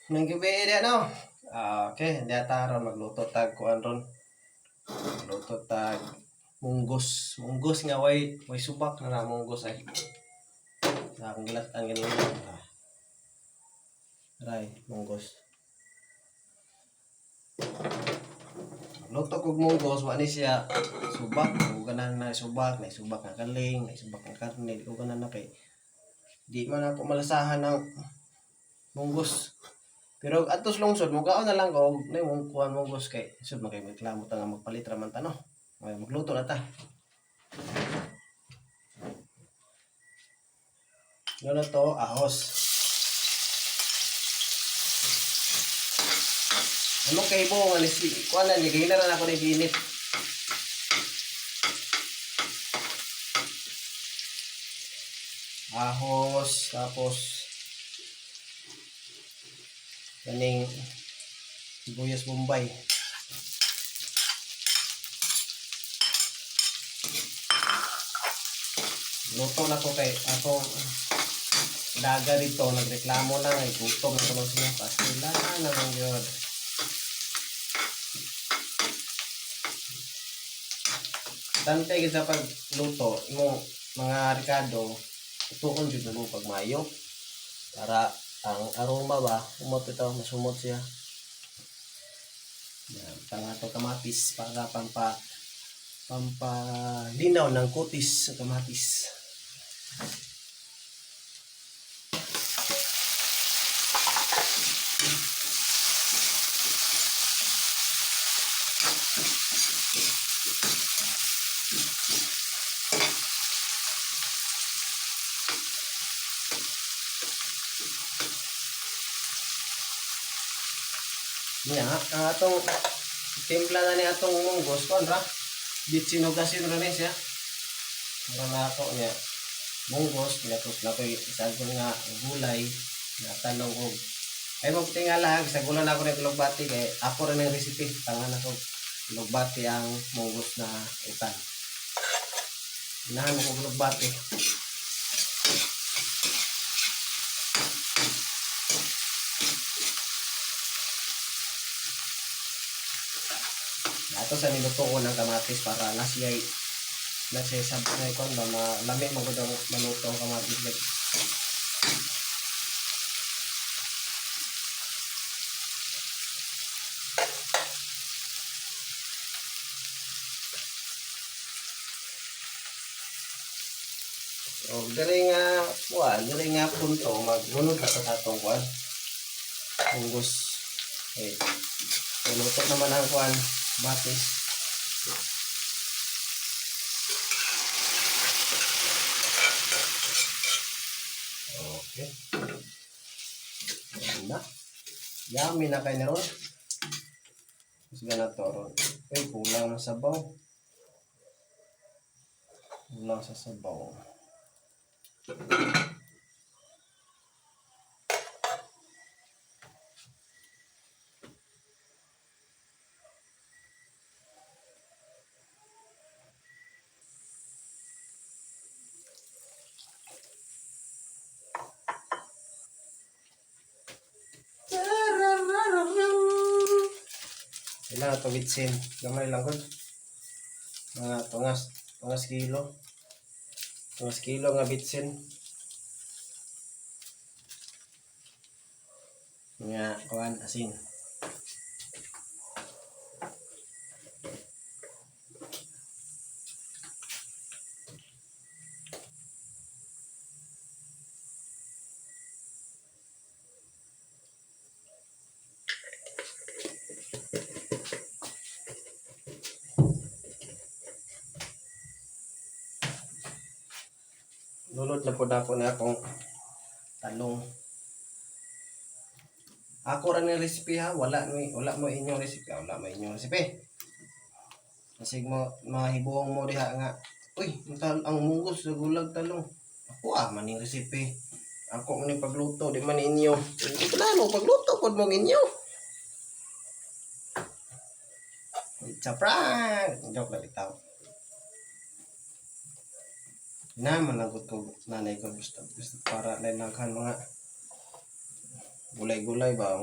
Nang gabi dia no. Okay, dia taron magluto tag kuan ron. Magluto tag munggos. Munggos nga way subak na munggos ay. Ang gilat ang ganun. Ray, munggos. Luto kog munggos wa ni siya subak, uganan na subak, may subak nga kaling, may subak nga karne, uganan na kay di man ako malasahan ng munggos. Pero atos lungsod mugaon na lang ko nay mong kuan munggos kay sud man kay reklamo ta nga magpalit ra man ta no. May magluto na ta. Ano to? Ahos. Ano kay bo nga ni kuan na ni ginaran ako ni ginit. Ahos tapos kaning sibuyas bombay. Luto na ko kay atong daga dito nagreklamo na ay gutom na kuno siya pastila na naman yun. Tante sa pagluto imong mga Ricardo tuon jud mo pag mayo para ang aroma ba umot ito masumot siya. Yan, pangato kamatis para pampalinaw ng kutis sa kamatis. Nya, atong timpla na ni atong munggos kon ra. Bitsinugasin ra ni siya. Para na ako niya. Munggos, tapos na ko'y isagol nga gulay, na talong og. Ay mo tingala, isagulan ako ng lugbati kay ako rin ang recipe. Tangan ako lugbati ang munggos na utan. Inahan ko lugbati. Ato sa niluto ko ng kamatis para nasiyay sabay kon ba malami mo gud maluto ang kamatis like. So diri nga punto maghunod ka sa atong kuan. Munggos. Okay. Luto naman ang kuan matis. Okay. Ayan na. Yummy na kayo na ron. Sige na to ron. Okay, kulang na sabaw. Kulang sa sabaw. Ilan na ito bitsin. Gamay lang gud. Mga tungas kilo. Tungas kilo nga bitsin. Nga kuan asin. Lulot na po ako na akong talong. Ako rin yung recipe ha. Wala mo inyong recipe. Wala mo inyong recipe. Kasi mahibuong mo diha nga. Uy, ang munggos sa gulag talong. Ako maning recipe. Ako maning pagluto. Di man inyo. Hindi ko na pagluto po mong inyo. It's a prank! Joke lang itaw. Na managot ko nanay ko gusto para naghan mga gulay-gulay ba.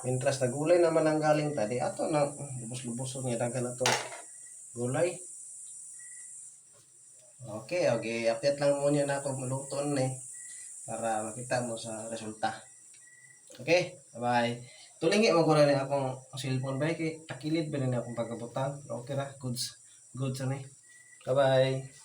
Mintras na gulay naman ang galing tadi ato na lubos-luboson niya dagan na to gulay. Okay, okay. Update lang muna na ako maluto na para makita mo sa resulta. Okay, bye-bye. Tulingi mo ko na akong cellphone ba kay takilid ba na akong pagkabutang. Okay ra, goods. Goods ani. Bye-bye.